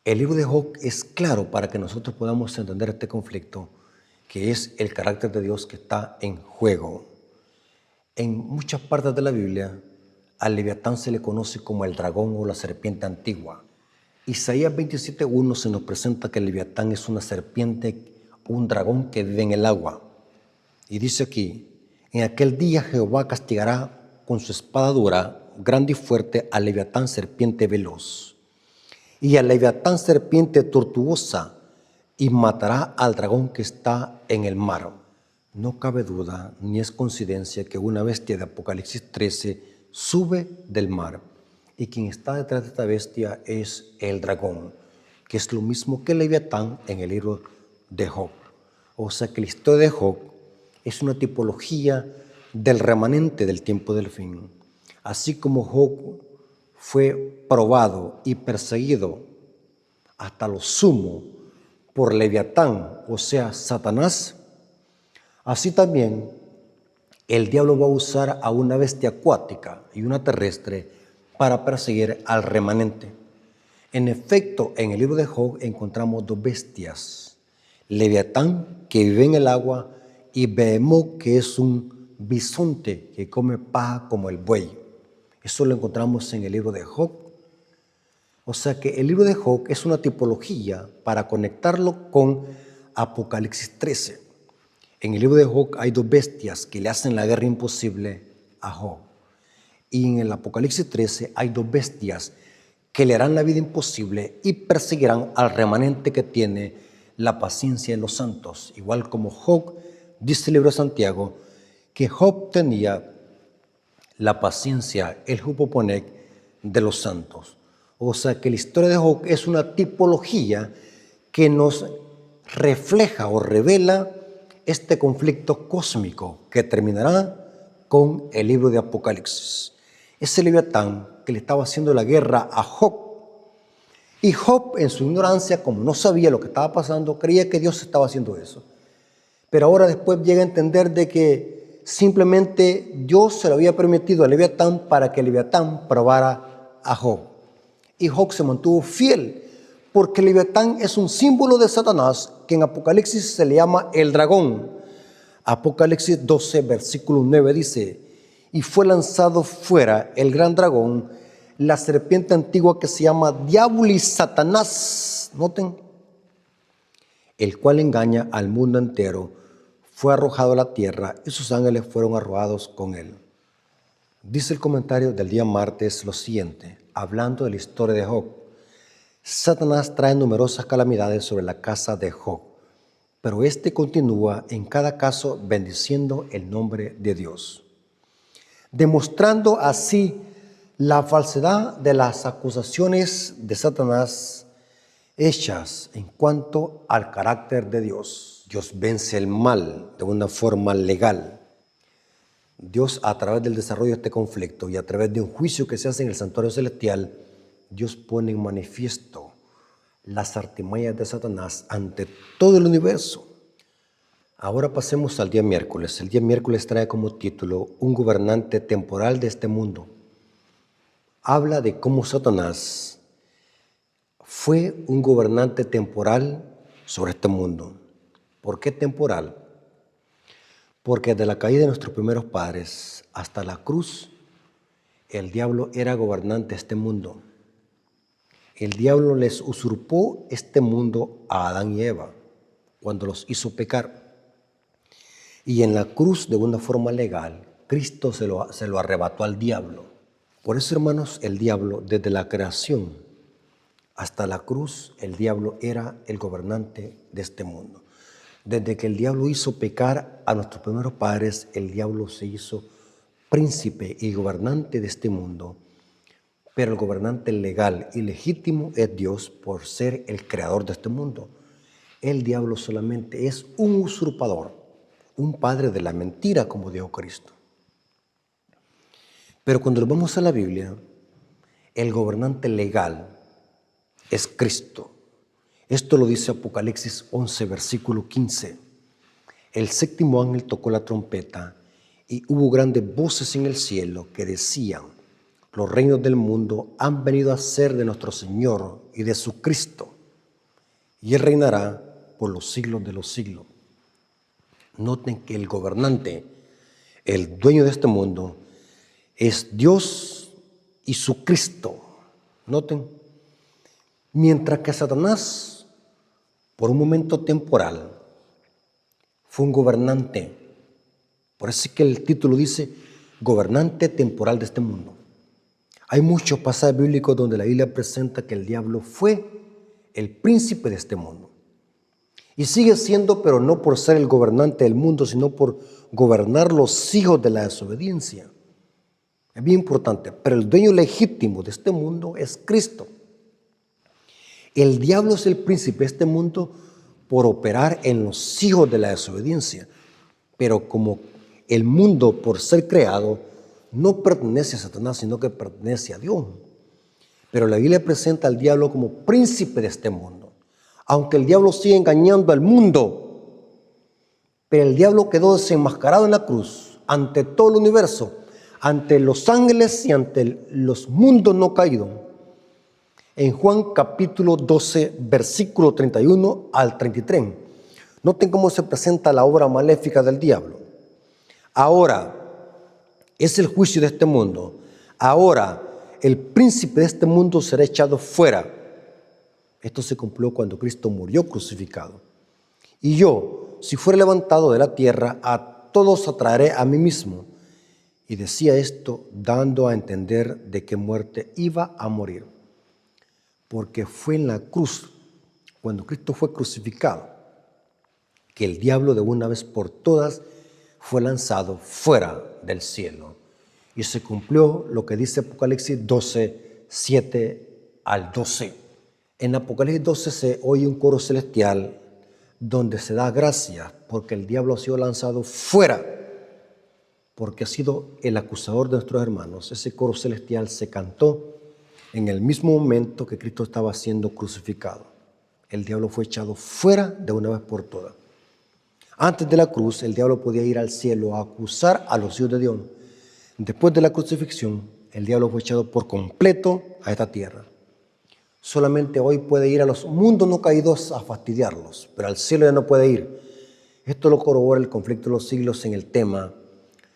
el libro de Job es claro para que nosotros podamos entender este conflicto, que es el carácter de Dios que está en juego. En muchas partes de la Biblia, al Leviatán se le conoce como el dragón o la serpiente antigua. Isaías 27:1 se nos presenta que el Leviatán es una serpiente, un dragón que vive en el agua. Y dice aquí, en aquel día Jehová castigará con su espada dura, grande y fuerte, al Leviatán serpiente veloz, y al Leviatán serpiente tortuosa, y matará al dragón que está en el mar. No cabe duda ni es coincidencia que una bestia de Apocalipsis 13 sube del mar, y quien está detrás de esta bestia es el dragón, que es lo mismo que el Leviatán en el libro de Job. O sea que la historia de Job es una tipología del remanente del tiempo del fin. Así como Job fue probado y perseguido hasta lo sumo por Leviatán, o sea, Satanás, así también el diablo va a usar a una bestia acuática y una terrestre para perseguir al remanente. En efecto, en el libro de Job encontramos dos bestias: Leviatán, que vive en el agua, y Behemoth, que es un bisonte que come paja como el buey. Eso lo encontramos en el libro de Job. O sea que el libro de Job es una tipología para conectarlo con Apocalipsis 13. En el libro de Job hay dos bestias que le hacen la guerra imposible a Job. Y en el Apocalipsis 13 hay dos bestias que le harán la vida imposible y perseguirán al remanente que tiene la paciencia de los santos. Igual como Job, dice el libro de Santiago, que Job tenía la paciencia, el Jupoponec, de los santos. O sea que la historia de Job es una tipología que nos refleja o revela este conflicto cósmico que terminará con el libro de Apocalipsis. Ese Leviatán que le estaba haciendo la guerra a Job. Y Job, en su ignorancia, como no sabía lo que estaba pasando, creía que Dios estaba haciendo eso. Pero ahora después llega a entender de que simplemente Dios se lo había permitido a Leviatán para que Leviatán probara a Job. Y Job se mantuvo fiel, porque Leviatán es un símbolo de Satanás, que en Apocalipsis se le llama el dragón. Apocalipsis 12, versículo 9 dice: y fue lanzado fuera el gran dragón, la serpiente antigua que se llama Diablo y Satanás, noten, el cual engaña al mundo entero, fue arrojado a la tierra y sus ángeles fueron arrojados con él. Dice el comentario del día martes lo siguiente, hablando de la historia de Job: Satanás trae numerosas calamidades sobre la casa de Job, pero este continúa en cada caso bendiciendo el nombre de Dios, demostrando así la falsedad de las acusaciones de Satanás hechas en cuanto al carácter de Dios. Dios vence el mal de una forma legal. Dios, a través del desarrollo de este conflicto y a través de un juicio que se hace en el santuario celestial, Dios pone en manifiesto las artimañas de Satanás ante todo el universo. Ahora pasemos al día miércoles. El día miércoles trae como título Un gobernante temporal de este mundo. Habla de cómo Satanás fue un gobernante temporal sobre este mundo. ¿Por qué temporal? Porque desde la caída de nuestros primeros padres hasta la cruz, el diablo era gobernante de este mundo. El diablo les usurpó este mundo a Adán y Eva cuando los hizo pecar. Y en la cruz, de una forma legal, Cristo se lo arrebató al diablo. Por eso, hermanos, el diablo, desde la creación hasta la cruz, el diablo era el gobernante de este mundo. Desde que el diablo hizo pecar a nuestros primeros padres, el diablo se hizo príncipe y gobernante de este mundo. Pero el gobernante legal y legítimo es Dios por ser el creador de este mundo. El diablo solamente es un usurpador, un padre de la mentira, como dijo Cristo. Pero cuando vamos a la Biblia, el gobernante legal es Cristo. Esto lo dice Apocalipsis 11, versículo 15. El séptimo ángel tocó la trompeta y hubo grandes voces en el cielo que decían: los reinos del mundo han venido a ser de nuestro Señor y de su Cristo, y Él reinará por los siglos de los siglos. Noten que el gobernante El dueño de este mundo es Dios y su Cristo. Noten, mientras que Satanás, por un momento temporal, fue un gobernante. Por eso es que el título dice gobernante temporal de este mundo. Hay muchos pasajes bíblicos donde la Biblia presenta que el diablo fue el príncipe de este mundo. Y sigue siendo, pero no por ser el gobernante del mundo, sino por gobernar los hijos de la desobediencia. Es bien importante, pero el dueño legítimo de este mundo es Cristo. El diablo es el príncipe de este mundo por operar en los hijos de la desobediencia. Pero como el mundo, por ser creado, no pertenece a Satanás, sino que pertenece a Dios. Pero la Biblia presenta al diablo como príncipe de este mundo. Aunque el diablo sigue engañando al mundo, pero el diablo quedó desenmascarado en la cruz ante todo el universo, ante los ángeles y ante los mundos no caídos. En Juan capítulo 12, versículo 31 al 33. Noten cómo se presenta la obra maléfica del diablo. Ahora es el juicio de este mundo. Ahora el príncipe de este mundo será echado fuera. Esto se cumplió cuando Cristo murió crucificado. Y yo, si fuera levantado de la tierra, a todos atraeré a mí mismo. Y decía esto dando a entender de qué muerte iba a morir. Porque fue en la cruz, cuando Cristo fue crucificado, que el diablo de una vez por todas fue lanzado fuera del cielo. Y se cumplió lo que dice Apocalipsis 12, 7 al 12. En Apocalipsis 12 se oye un coro celestial donde se da gracias porque el diablo ha sido lanzado fuera, porque ha sido el acusador de nuestros hermanos. Ese coro celestial se cantó en el mismo momento que Cristo estaba siendo crucificado. El diablo fue echado fuera de una vez por todas. Antes de la cruz, el diablo podía ir al cielo a acusar a los hijos de Dios. Después de la crucifixión, el diablo fue echado por completo a esta tierra. Solamente hoy puede ir a los mundos no caídos a fastidiarlos, pero al cielo ya no puede ir. Esto lo corrobora el conflicto de los siglos en el tema,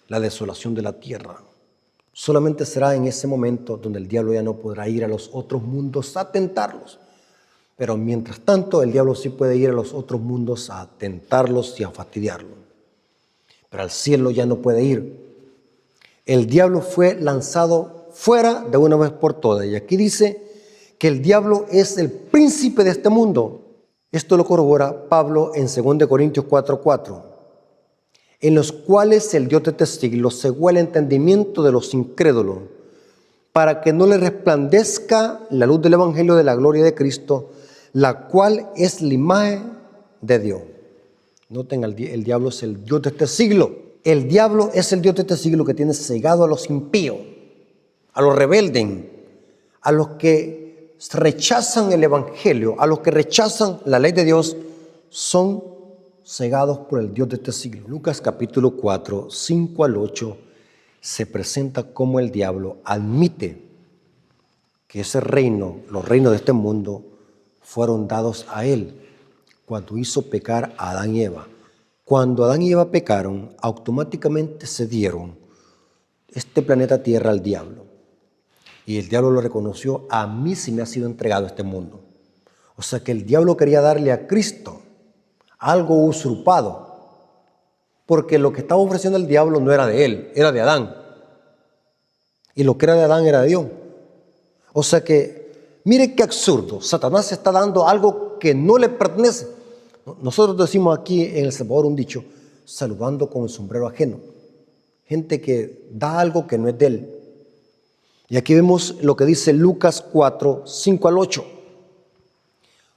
la desolación de la tierra. Solamente será en ese momento donde el diablo ya no podrá ir a los otros mundos a tentarlos. Pero mientras tanto, el diablo sí puede ir a los otros mundos a tentarlos y a fastidiarlos. Pero al cielo ya no puede ir. El diablo fue lanzado fuera de una vez por todas. Y aquí dice que el diablo es el príncipe de este mundo. Esto lo corrobora Pablo en 2 Corintios 4:4. En los cuales el Dios de este siglo cegó el entendimiento de los incrédulos, para que no le resplandezca la luz del evangelio de la gloria de Cristo, la cual es la imagen de Dios. Noten, el diablo es el Dios de este siglo. El diablo es el Dios de este siglo que tiene cegado a los impíos, a los rebeldes, a los que rechazan el evangelio, a los que rechazan la ley de Dios, son cegados por el Dios de este siglo. Lucas capítulo 4, 5 al 8, se presenta como el diablo admite que ese reino, los reinos de este mundo, fueron dados a él cuando hizo pecar a Adán y Eva. Cuando Adán y Eva pecaron, automáticamente se dieron este planeta Tierra al diablo. Y el diablo lo reconoció: a mí sí me ha sido entregado este mundo. O sea que el diablo quería darle a Cristo algo usurpado, porque lo que estaba ofreciendo el diablo no era de él, era de Adán. Y lo que era de Adán era de Dios. O sea que, mire qué absurdo, Satanás está dando algo que no le pertenece. Nosotros decimos aquí en El Salvador un dicho: saludando con el sombrero ajeno. Gente que da algo que no es de él. Y aquí vemos lo que dice Lucas 4, 5 al 8.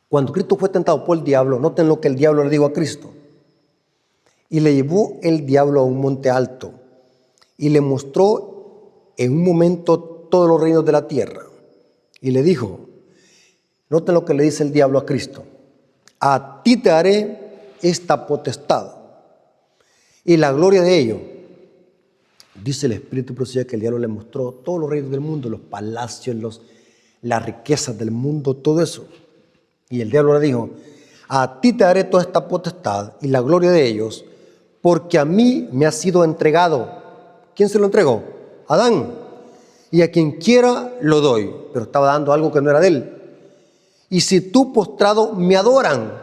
Cuando Cristo fue tentado por el diablo, noten lo que el diablo le dijo a Cristo. Y le llevó el diablo a un monte alto y le mostró en un momento todos los reinos de la tierra. Y le dijo, noten lo que le dice el diablo a Cristo: a ti te daré esta potestad y la gloria de ello. Dice el Espíritu Profecía que el diablo le mostró todos los reinos del mundo, los palacios, las riquezas del mundo, todo eso. Y el diablo le dijo: a ti te daré toda esta potestad y la gloria de ellos, porque a mí me ha sido entregado. ¿Quién se lo entregó? Adán. Y a quien quiera lo doy. Pero estaba dando algo que no era de él. Y si tú postrado me adoran.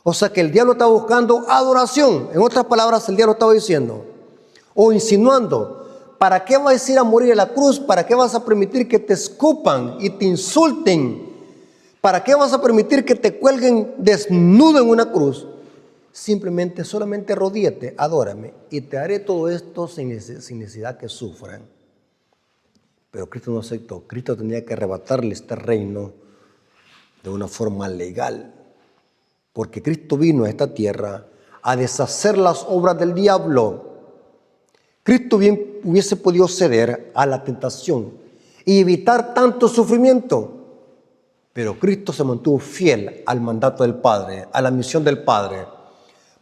O sea que el diablo estaba buscando adoración. En otras palabras, el diablo estaba diciendo o insinuando: ¿para qué vas a ir a morir en la cruz? ¿Para qué vas a permitir que te escupan y te insulten? ¿Para qué vas a permitir que te cuelguen desnudo en una cruz? Simplemente, solamente arrodíllate, adórame y te haré todo esto sin necesidad que sufran. Pero Cristo no aceptó. Cristo tenía que arrebatarle este reino de una forma legal. Porque Cristo vino a esta tierra a deshacer las obras del diablo. Cristo bien hubiese podido ceder a la tentación y evitar tanto sufrimiento. Pero Cristo se mantuvo fiel al mandato del Padre, a la misión del Padre.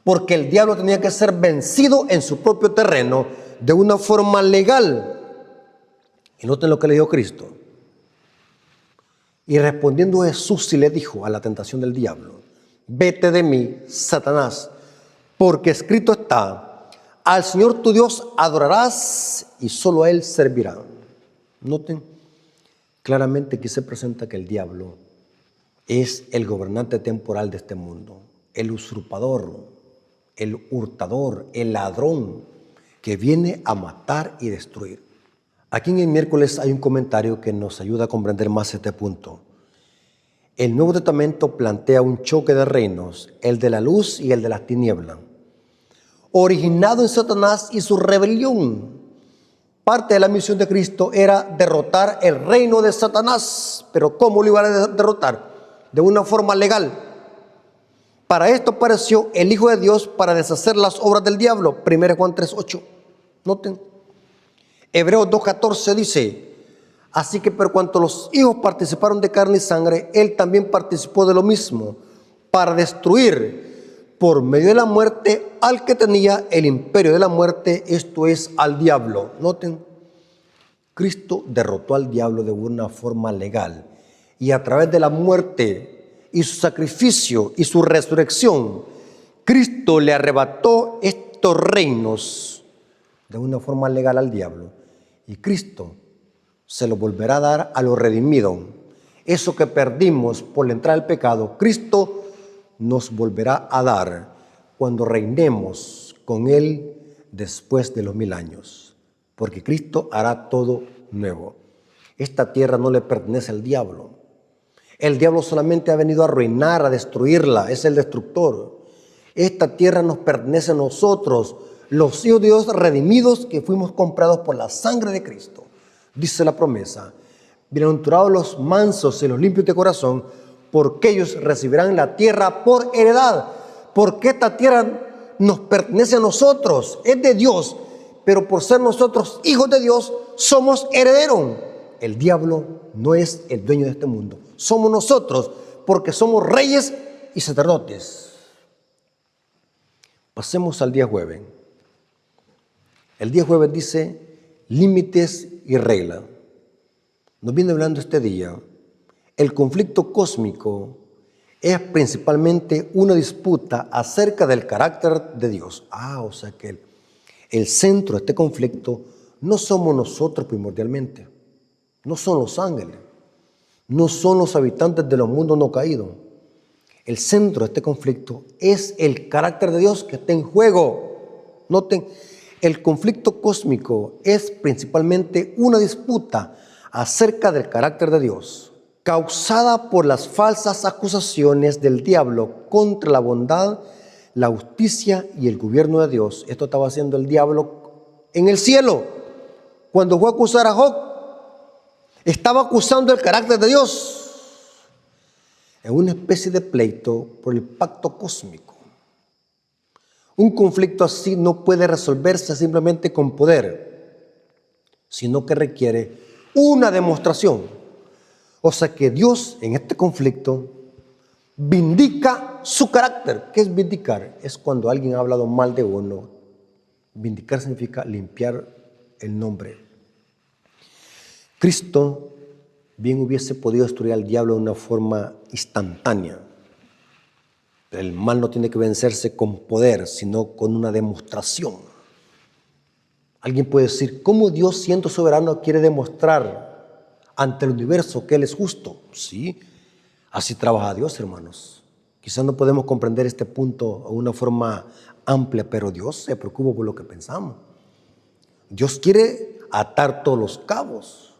Porque el diablo tenía que ser vencido en su propio terreno de una forma legal. Y noten lo que le dijo Cristo. Y respondiendo Jesús sí le dijo a la tentación del diablo: vete de mí, Satanás, porque escrito está: al Señor tu Dios adorarás y solo a Él servirás. Noten claramente que se presenta que el diablo es el gobernante temporal de este mundo, el usurpador, el hurtador, el ladrón que viene a matar y destruir. Aquí en el miércoles hay un comentario que nos ayuda a comprender más este punto. El Nuevo Testamento plantea un choque de reinos, el de la luz y el de las tinieblas, originado en Satanás y su rebelión. Parte de la misión de Cristo era derrotar el reino de Satanás. Pero ¿cómo lo iba a derrotar? De una forma legal. Para esto apareció el Hijo de Dios para deshacer las obras del diablo. 1 Juan 3:8. Noten. Hebreos 2:14 dice: así que por cuanto los hijos participaron de carne y sangre, Él también participó de lo mismo, para destruir por medio de la muerte al que tenía el imperio de la muerte, esto es, al diablo. Noten, Cristo derrotó al diablo de una forma legal y a través de la muerte y su sacrificio y su resurrección, Cristo le arrebató estos reinos de una forma legal al diablo. Y Cristo se lo volverá a dar a los redimidos. Eso que perdimos por la entrada del pecado, Cristo nos volverá a dar cuando reinemos con Él después de los 1000 años. Porque Cristo hará todo nuevo. Esta tierra no le pertenece al diablo. El diablo solamente ha venido a arruinar, a destruirla. Es el destructor. Esta tierra nos pertenece a nosotros, los hijos de Dios redimidos, que fuimos comprados por la sangre de Cristo. Dice la promesa: bienaventurados los mansos y los limpios de corazón, porque ellos recibirán la tierra por heredad. Porque esta tierra nos pertenece a nosotros, es de Dios, pero por ser nosotros hijos de Dios, somos herederos. El diablo no es el dueño de este mundo, somos nosotros, porque somos reyes y sacerdotes. Pasemos al día jueves. El día jueves dice límites y reglas. Nos viene hablando este día. El conflicto cósmico es principalmente una disputa acerca del carácter de Dios. O sea que el centro de este conflicto no somos nosotros primordialmente, no son los ángeles, no son los habitantes de los mundos no caídos. El centro de este conflicto es el carácter de Dios que está en juego. Noten, el conflicto cósmico es principalmente una disputa acerca del carácter de Dios, causada por las falsas acusaciones del diablo contra la bondad, la justicia y el gobierno de Dios. Esto estaba haciendo el diablo en el cielo. Cuando fue a acusar a Job, estaba acusando el carácter de Dios. Es una especie de pleito por el pacto cósmico. Un conflicto así no puede resolverse simplemente con poder, sino que requiere una demostración. O sea que Dios en este conflicto vindica su carácter. ¿Qué es vindicar? Es cuando alguien ha hablado mal de uno. Vindicar significa limpiar el nombre. Cristo bien hubiese podido destruir al diablo de una forma instantánea. El mal no tiene que vencerse con poder, sino con una demostración. Alguien puede decir, ¿cómo Dios, siendo soberano, quiere demostrar ante el universo que Él es justo? Sí, así trabaja Dios, hermanos. Quizás no podemos comprender este punto de una forma amplia, pero Dios se preocupa por lo que pensamos. Dios quiere atar todos los cabos.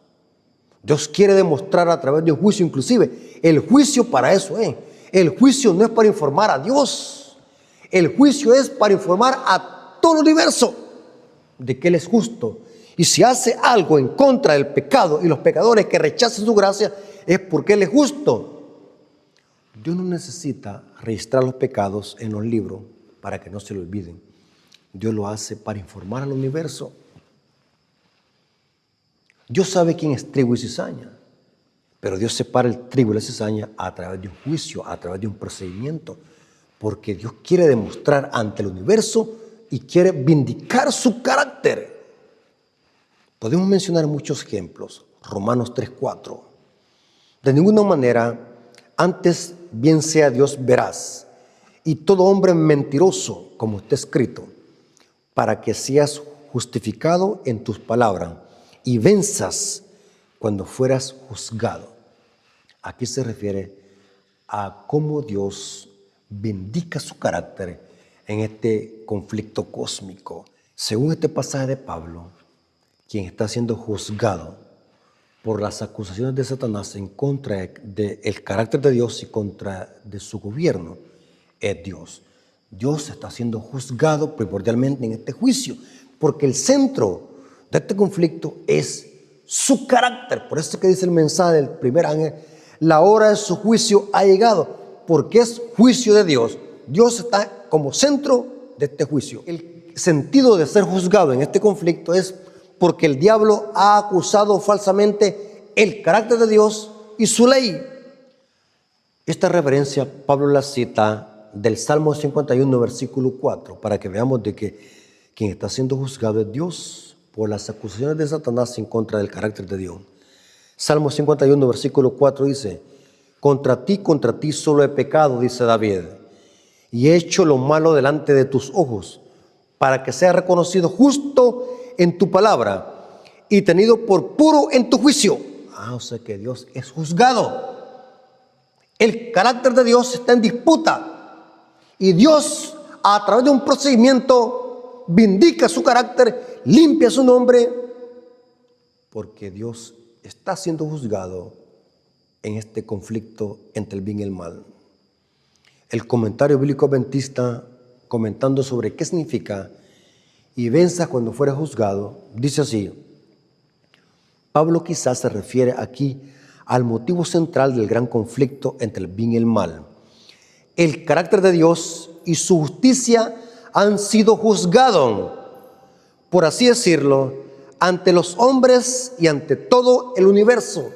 Dios quiere demostrar a través de un juicio, inclusive. El juicio para eso es. El juicio no es para informar a Dios. El juicio es para informar a todo el universo de que Él es justo. Y si hace algo en contra del pecado y los pecadores que rechazan su gracia, es porque Él es justo. Dios no necesita registrar los pecados en los libros para que no se lo olviden. Dios lo hace para informar al universo. Dios sabe quién es trigo y cizaña, pero Dios separa el trigo y la cizaña a través de un juicio, a través de un procedimiento, porque Dios quiere demostrar ante el universo y quiere vindicar su carácter. Podemos mencionar muchos ejemplos. Romanos 3:4. De ninguna manera, antes bien sea Dios veraz y todo hombre mentiroso, como está escrito, para que seas justificado en tus palabras y venzas cuando fueras juzgado. Aquí se refiere a cómo Dios vindica su carácter en este conflicto cósmico. Según este pasaje de Pablo, quien está siendo juzgado por las acusaciones de Satanás en contra del carácter de Dios y contra de su gobierno es Dios. Dios está siendo juzgado primordialmente en este juicio, porque el centro de este conflicto es su carácter. Por eso es que dice el mensaje del primer ángel, la hora de su juicio ha llegado, porque es juicio de Dios. Dios está como centro de este juicio. El sentido de ser juzgado en este conflicto es porque el diablo ha acusado falsamente el carácter de Dios y su ley. Esta referencia Pablo la cita del Salmo 51, versículo 4, para que veamos de que quien está siendo juzgado es Dios por las acusaciones de Satanás en contra del carácter de Dios. Salmo 51, versículo 4 dice, contra ti solo he pecado, dice David, y he hecho lo malo delante de tus ojos, para que sea reconocido justo en tu palabra y tenido por puro en tu juicio. O sea que Dios es juzgado. El carácter de Dios está en disputa y Dios, a través de un procedimiento, vindica su carácter, limpia su nombre, porque Dios está siendo juzgado en este conflicto entre el bien y el mal. El comentario bíblico adventista, comentando sobre qué significa y venza cuando fuera juzgado, dice así: Pablo quizás se refiere aquí al motivo central del gran conflicto entre el bien y el mal. El carácter de Dios y su justicia han sido juzgados, por así decirlo, ante los hombres y ante todo el universo.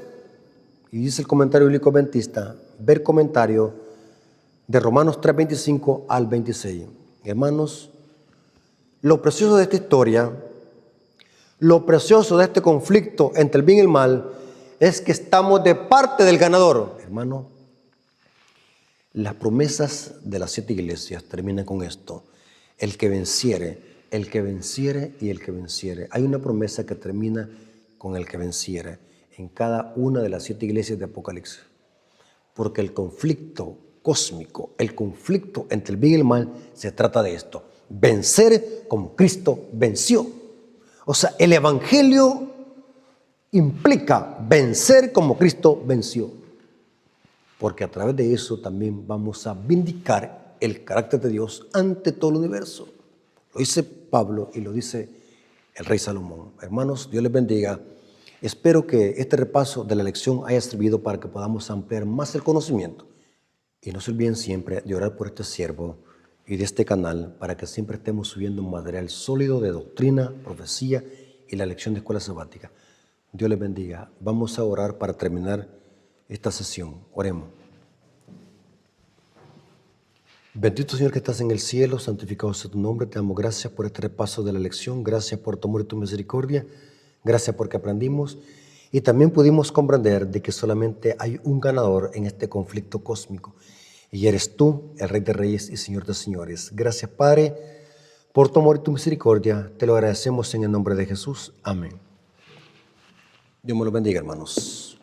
Y dice el comentario bíblico adventista, ver comentario de Romanos 3, 25 al 26. Hermanos, lo precioso de esta historia, lo precioso de este conflicto entre el bien y el mal, es que estamos de parte del ganador. Hermano, las promesas de las 7 iglesias terminan con esto: el que venciere y el que venciere. Hay una promesa que termina con el que venciere en cada una de las 7 iglesias de Apocalipsis. Porque el conflicto cósmico, el conflicto entre el bien y el mal, se trata de esto: vencer como Cristo venció. O sea, el evangelio implica vencer como Cristo venció, porque a través de eso también vamos a vindicar el carácter de Dios ante todo el universo. Lo dice Pablo y lo dice el rey Salomón. Hermanos, Dios les bendiga. Espero que este repaso de la lección haya servido para que podamos ampliar más el conocimiento. Y no se olviden siempre de orar por este siervo y de este canal para que siempre estemos subiendo un material sólido de doctrina, profecía y la lección de escuela sabática. Dios les bendiga. Vamos a orar para terminar esta sesión. Oremos. Bendito Señor que estás en el cielo, santificado sea tu nombre. Te damos gracias por este repaso de la lección. Gracias por tu amor y tu misericordia. Gracias porque aprendimos y también pudimos comprender de que solamente hay un ganador en este conflicto cósmico. Y eres tú, el Rey de Reyes y Señor de Señores. Gracias, Padre, Por tu amor y tu misericordia, te lo agradecemos en el nombre de Jesús. Amén. Dios me los bendiga, hermanos.